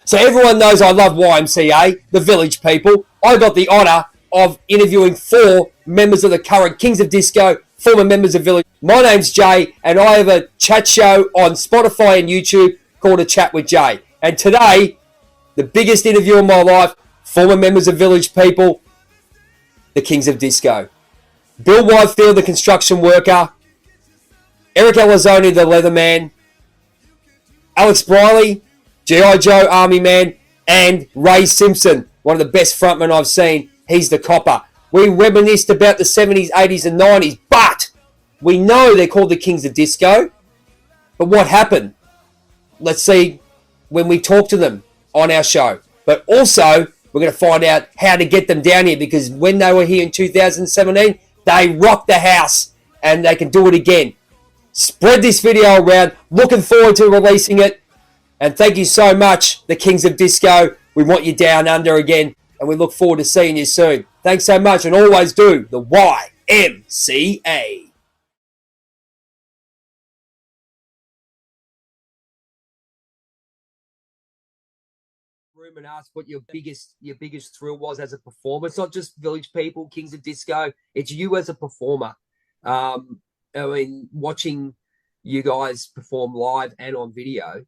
So everyone knows I love YMCA, the Village People. I got the honour of interviewing 4 members of the current Kings of Disco, former members of Village. My name's Jay, and I have a chat show on Spotify and YouTube called A Chat with Jay. And today, the biggest interview of my life, former members of Village People, the Kings of Disco. Bill Whitefield, the construction worker. Eric Anzalone, the Leatherman. Alex Briley, G.I. Joe Army Man, and Ray Simpson, one of the best frontmen I've seen. He's the copper. We reminisced about the 70s, 80s, and 90s, but we know they're called the Kings of Disco. But what happened? Let's see when we talk to them on our show. But also, we're going to find out how to get them down here, because when they were here in 2017, they rocked the house, and they can do it again. Spread this video around. Looking forward to releasing it. And thank you so much, the Kings of Disco. We want you down under again, and we look forward to seeing you soon. Thanks so much, and always do the Y.M.C.A. Room and ask what your biggest thrill was as a performer. It's not just Village People, Kings of Disco. It's you as a performer. I mean, watching you guys perform live and on video.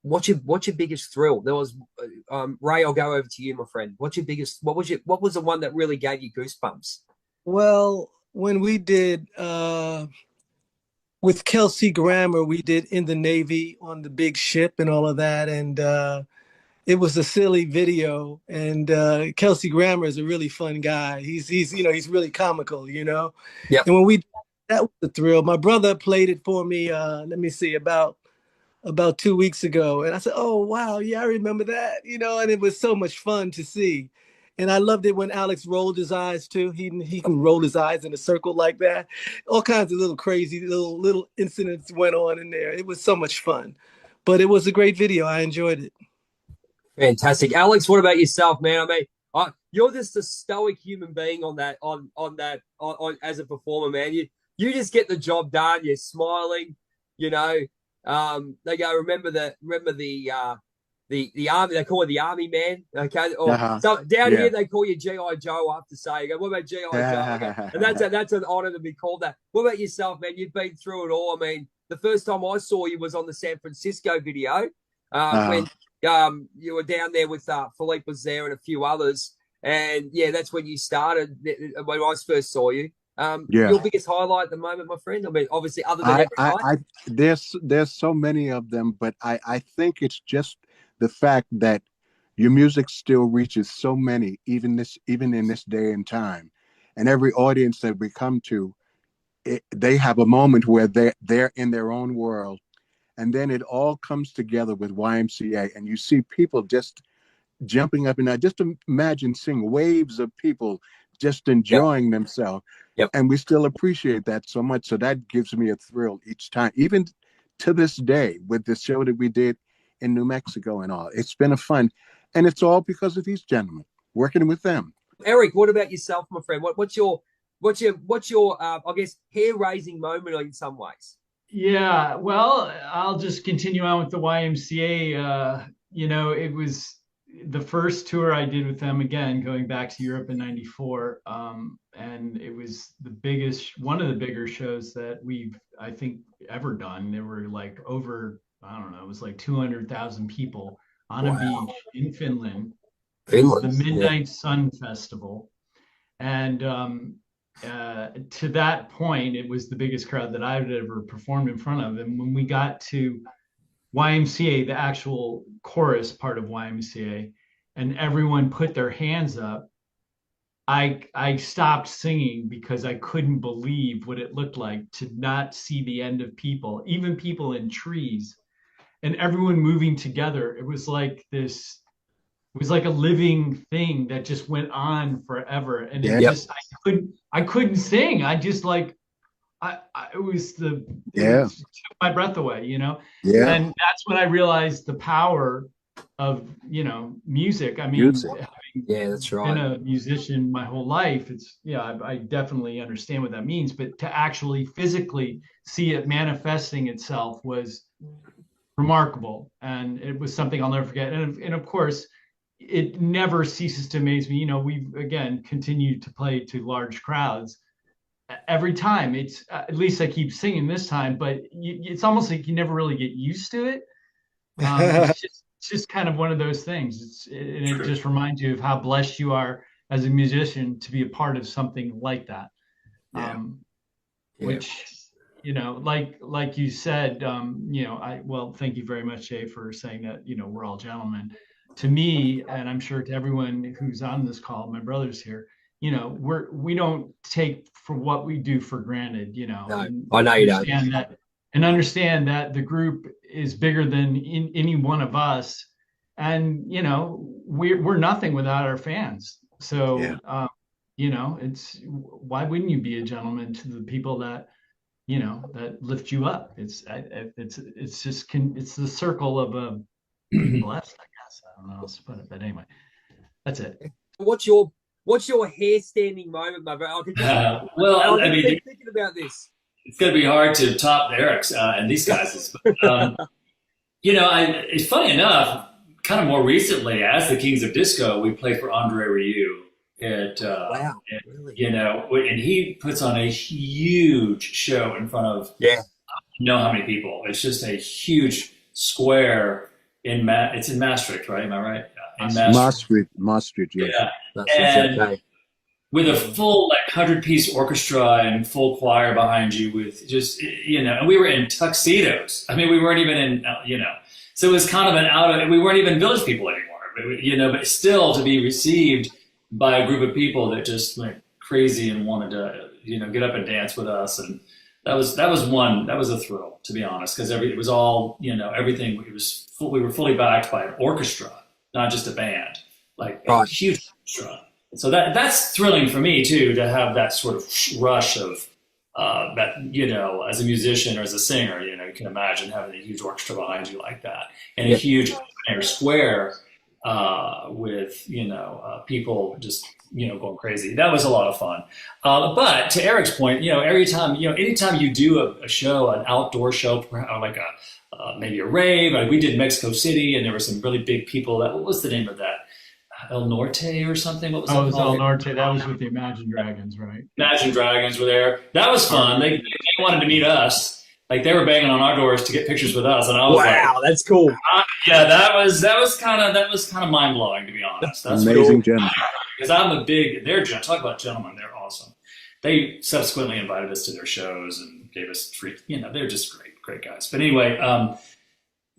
What's your biggest thrill? There was Ray. I'll go over to you, my friend. What was the one that really gave you goosebumps? Well, when we did with Kelsey Grammer, we did In the Navy on the big ship and all of that, and it was a silly video. And Kelsey Grammer is a really fun guy. He's he's really comical, Yeah. And when that was the thrill. My brother played it for me. Let me see, about 2 weeks ago. And I said, oh, wow. Yeah, I remember that, and it was so much fun to see. And I loved it when Alex rolled his eyes too. He can roll his eyes in a circle like that. All kinds of little crazy little incidents went on in there. It was so much fun, but it was a great video. I enjoyed it. Fantastic. Alex, what about yourself, man? I mean, you're just a stoic human being on as a performer, man. You just get the job done. You're smiling, They go, remember the army. They call it the army man. Okay, so down here they call you G.I. Joe. I have to say, what about G.I. Joe? And that's an honor to be called that. What about yourself, man? You've been through it all. I mean, the first time I saw you was on the San Francisco video when you were down there with Philippe was there and a few others, and yeah, that's when you started. When I first saw you. Your biggest highlight at the moment, my friend? I mean, obviously, other than there's so many of them, but I think it's just the fact that your music still reaches so many, even in this day and time, and every audience that we come to, they have a moment where they're in their own world, and then it all comes together with YMCA, and you see people just jumping up and down. Just imagine seeing waves of people just enjoying themselves. Yep. And we still appreciate that so much. So that gives me a thrill each time, even to this day with the show that we did in New Mexico and all. It's been a fun, and it's all because of these gentlemen, working with them. Eric, what about yourself, my friend? What's your I guess hair raising moment in some ways? Yeah, well, I'll just continue on with the YMCA. It was the first tour I did with them, again, going back to Europe in '94. And it was one of the bigger shows that we've, I think, ever done. There were like over, I don't know, it was like 200,000 people on a beach in Finland. The Midnight Sun Festival. And to that point, it was the biggest crowd that I had ever performed in front of. And when we got to YMCA, the actual chorus part of YMCA, and everyone put their hands up, I stopped singing because I couldn't believe what it looked like to not see the end of people, even people in trees, and everyone moving together. It was like a living thing that just went on forever. And I couldn't sing. I just it took my breath away, And that's when I realized the power of, music. I mean, that's right. Been a musician my whole life. I definitely understand what that means, but to actually physically see it manifesting itself was remarkable, and it was something I'll never forget. And of course, it never ceases to amaze me. We've again continued to play to large crowds every time. It's at least I keep singing this time, but it's almost like you never really get used to it. It's just kind of one of those things. It just reminds you of how blessed you are as a musician to be a part of something like that. Yeah. Which like you said, thank you very much, Jay, for saying that, we're all gentlemen. To me, and I'm sure to everyone who's on this call, my brothers here, we don't take for what we do for granted, No, and I know you don't. understand that the group is bigger than any one of us, and we're nothing without our fans. So it's why wouldn't you be a gentleman to the people that that lift you up? It's the circle of being blessed, I guess. I don't know how else to put it, but anyway, that's it. What's your hair standing moment, my brother? Well, I I've mean, been thinking about this. it's going to be hard to top Eric's and these guys'. But, it's funny enough, kind of more recently, as the Kings of Disco, we played for Andre Rieu. Wow, really? And he puts on a huge show in front of how many people. It's just a huge square it's in Maastricht, right? Am I right? In Maastricht, yes. Yeah. That's And okay. with a full 100-piece orchestra and full choir behind you, with just and we were in tuxedos. I mean, we weren't even in so it was kind of we weren't even village people anymore. But still to be received by a group of people that just went crazy and wanted to get up and dance with us, and that was a thrill, to be honest, because it was all everything. We were fully backed by an orchestra, not just a band, a huge orchestra. So that's thrilling for me too, to have that sort of rush of that, as a musician or as a singer, you can imagine having a huge orchestra behind you like that, and a huge square with people just going crazy. That was a lot of fun. But to Eric's point, anytime you do a show, an outdoor show, like maybe a rave, like we did Mexico City, and there were some really big people. What was the name of that? El Norte or something? What was that? Oh, it was El Norte. That was with the Imagine Dragons, right? Imagine Dragons were there. That was fun. They wanted to meet us. Like they were banging on our doors to get pictures with us, and I was wow, that's cool. that was kind of mind blowing, to be honest. That's amazing, gentlemen. Because talk about gentlemen. They're awesome. They subsequently invited us to their shows and gave us free. They're just great guys. But anyway,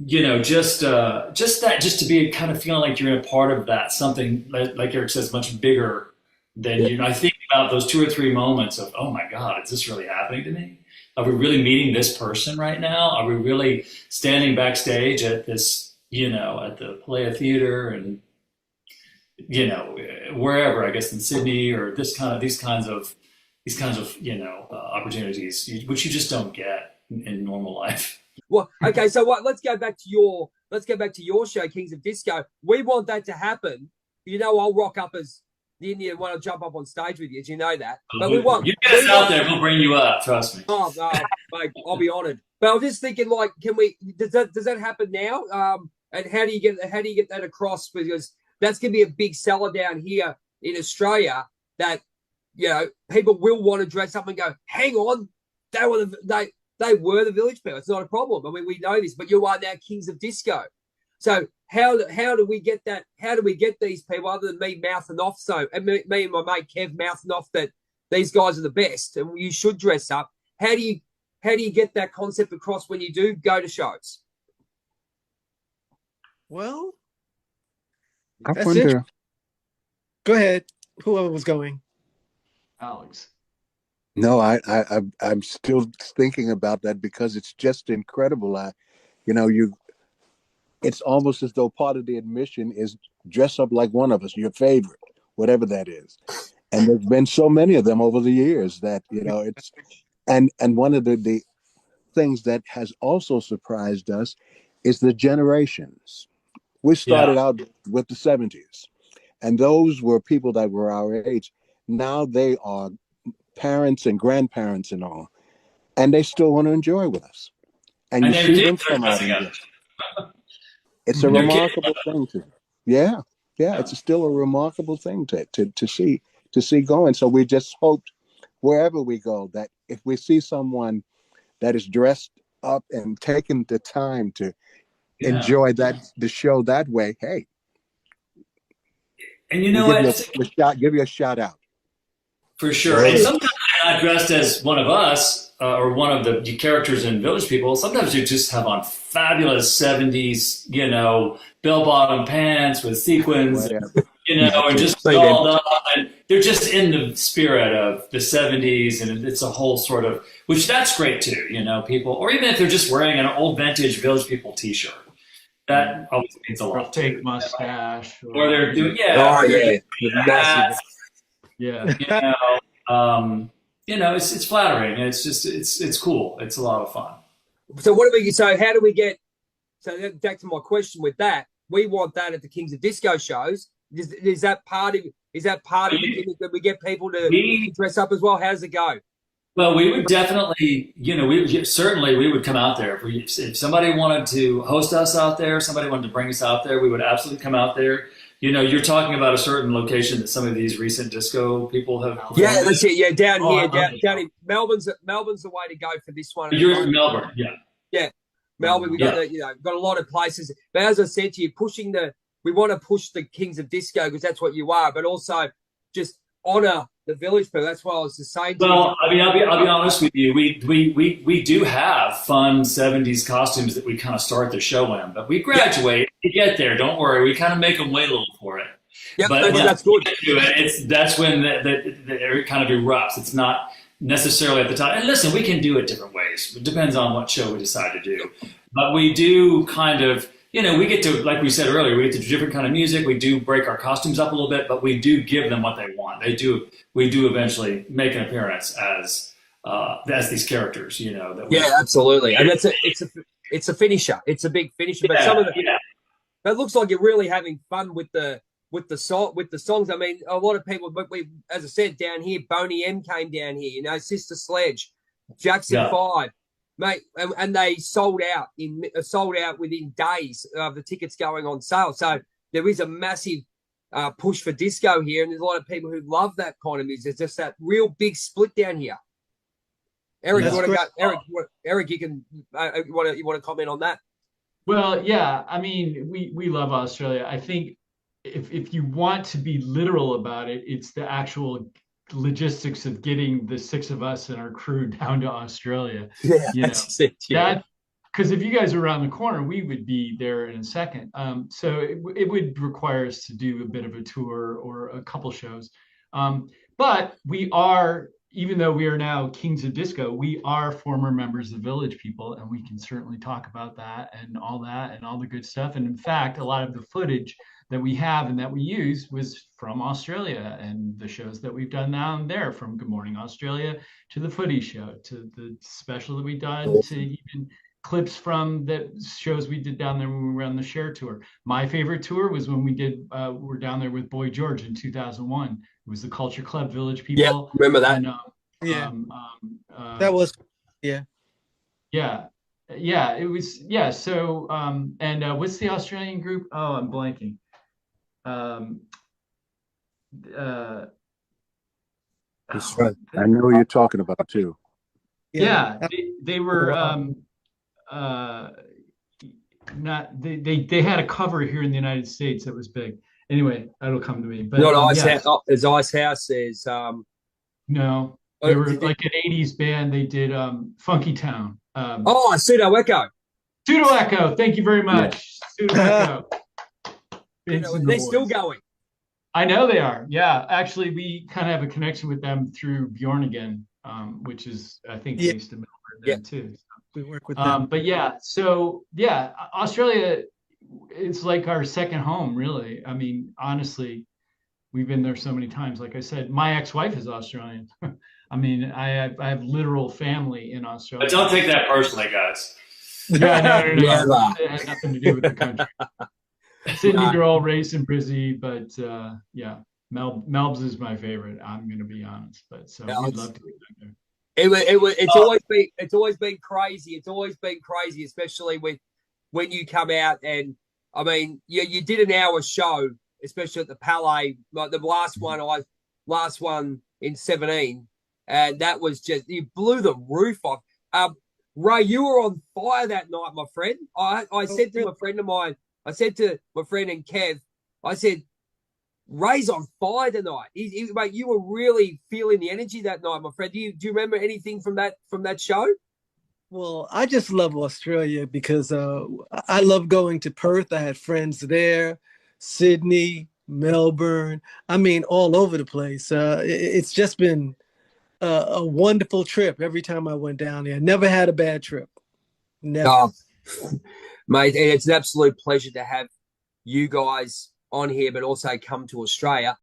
just to be kind of feeling like you're in a part of that, something like Eric says, much bigger than you. I think about those 2 or 3 moments of, oh my God, is this really happening to me? Are we really meeting this person right now? Are we really standing backstage at this, at the Playa Theater and, wherever, I guess in Sydney, or these kinds of opportunities, which you just don't get in normal life. Well, okay, so let's go back to your show, Kings of Disco. We want that to happen. I'll rock up as the Indian when I jump up on stage with you. Do you know that? But we want you get us out there, we'll bring you up. Trust me. Oh, mate, I'll be honoured. But I'm just thinking, does that happen now? And how do you get that across? Because that's going to be a big seller down here in Australia. That people will want to dress up and go, hang on, they were the village people. It's not a problem. I mean, we know this, but you are now Kings of Disco. So how do we get that? How do we get these people, other than me mouthing off? And me and my mate Kev mouthing off that these guys are the best and you should dress up. How do you get that concept across when you do go to shows? Well, I wonder. Go ahead. Whoever was going. Alex. No, I'm still thinking about that because it's just incredible. It's almost as though part of the admission is dress up like one of us, your favorite, whatever that is. And there's been so many of them over the years that it's and one of the things that has also surprised us is the generations. We started out with the 70s, and those were people that were our age. Now they are parents and grandparents and all, and they still want to enjoy with us. And you see them from out here. It's a They're kidding. remarkable thing to, yeah, yeah. It's still a remarkable thing to see going. So we just hoped wherever we go that if we see someone that is dressed up and taking the time to Yeah. enjoy the show that way, hey, And you we'll know give you what? give you a shout out. For sure. And Brilliant. sometimes you're not dressed as one of us or one of the characters in Village People. Sometimes you just have on fabulous 70s, bell-bottom pants with sequins, Whatever. and just See them. dolled up. And they're just in the spirit of the 70s. And it's a whole sort of, which that's great too, people, or even if they're just wearing an old vintage Village People t-shirt. That always means a Or a lot. fake mustache. Or they're doing, Oh, or they're yeah. doing Massive. hats. Yeah. It's flattering. It's cool. It's a lot of fun. So how do we get, so back to my question with that, we want that at the Kings of Disco shows. Is that part of the gimmick that we get people to dress up as well? How does it go? Well, we would definitely, we would come out there. If somebody wanted to host us out there, somebody wanted to bring us out there, we would absolutely come out there. You're talking about a certain location that some of these recent disco people have. Yeah, that's it. Yeah, down here, I down in Melbourne's the way to go for this one. You're in Melbourne, yeah. Yeah, Melbourne. We got got a lot of places. But as I said to you, we want to push the Kings of Disco because that's what you are, but also just honor the Village people. That's why I was just saying. Well, I mean, I'll be honest with you. We do have fun '70s costumes that we kind of start the show in, but we graduate. We get there. Don't worry. We kind of make them wait a little for it. Yeah, but that's good. That's when it kind of erupts. It's not necessarily at the time. And listen, we can do it different ways. It depends on what show we decide to do. But we do kind of, we get to, like we said earlier, we get to do different kind of music. We do break our costumes up a little bit, but we do give them what they want. We do eventually make an appearance as these characters, absolutely. And it's a finisher. It's a big finisher. But it looks like you're really having fun with the songs. I mean, a lot of people, but as I said, down here, Boney M came down here, Sister Sledge, Jackson 5, mate, and they sold out within days of the tickets going on sale. So there is a massive push for disco here, and there's a lot of people who love that kind of music. It's just that real big split down here. Eric, you want to go? Eric, you can. You want to comment on that? Well, yeah. I mean, we love Australia. I think if you want to be literal about it, it's the actual logistics of getting the six of us and our crew down to Australia. Yeah, that's it. Yeah. Because if you guys are around the corner, we would be there in a second. So it would require us to do a bit of a tour or a couple shows. But we are, even though we are now Kings of Disco, we are former members of Village People, and we can certainly talk about that and all the good stuff. And in fact, a lot of the footage that we have and that we use was from Australia and the shows that we've done down there, from Good Morning Australia to the Footy Show to the special that we done to even clips from the shows we did down there when we were on the Share tour. My favorite tour was when we're down there with Boy George in 2001. It was the Culture Club Village People. Yeah, remember that? And, that was, yeah, it was, yeah. So, what's the Australian group? Oh, I'm blanking. That's right. I know who you're talking about too. Yeah, they were they had a cover here in the United States that was big. Anyway, that'll come to me. But as Ice House says. No, they were like an '80s band. They did Funky Town. Pseudo Echo. Pseudo Echo. Thank you very much. Pseudo Echo. They're still going. I know they are. Yeah, actually, we kind of have a connection with them through Bjorn Again, which is, I think, based in Melbourne too. So, we work with them. But yeah, so yeah, Australia, it's like our second home, really. I mean, honestly, we've been there so many times. Like I said, my ex-wife is Australian. I mean, I have literal family in Australia. But don't take that personally, guys. Yeah, no. It has nothing to do with the country. Sydney girl, raised in Brizzy, but yeah, Melb's is my favorite. I'm going to be honest, but so we'd love to get back there. It's always been crazy. It's always been crazy, especially with when you come out and, I mean, you did an hour show, especially at the Palais, like the last one in 17, and that was just, you blew the roof off. Ray, you were on fire that night, my friend. I said to my friend of mine, I said to my friend and Kev, I said, Ray's on fire tonight. Mate, you were really feeling the energy that night, my friend. Do you remember anything from that show? Well, I just love Australia because I love going to Perth. I had friends there, Sydney, Melbourne. I mean, all over the place. It's just been a wonderful trip every time I went down there. Never had a bad trip. Never. Oh, mate, and it's an absolute pleasure to have you guys on here, but also come to Australia.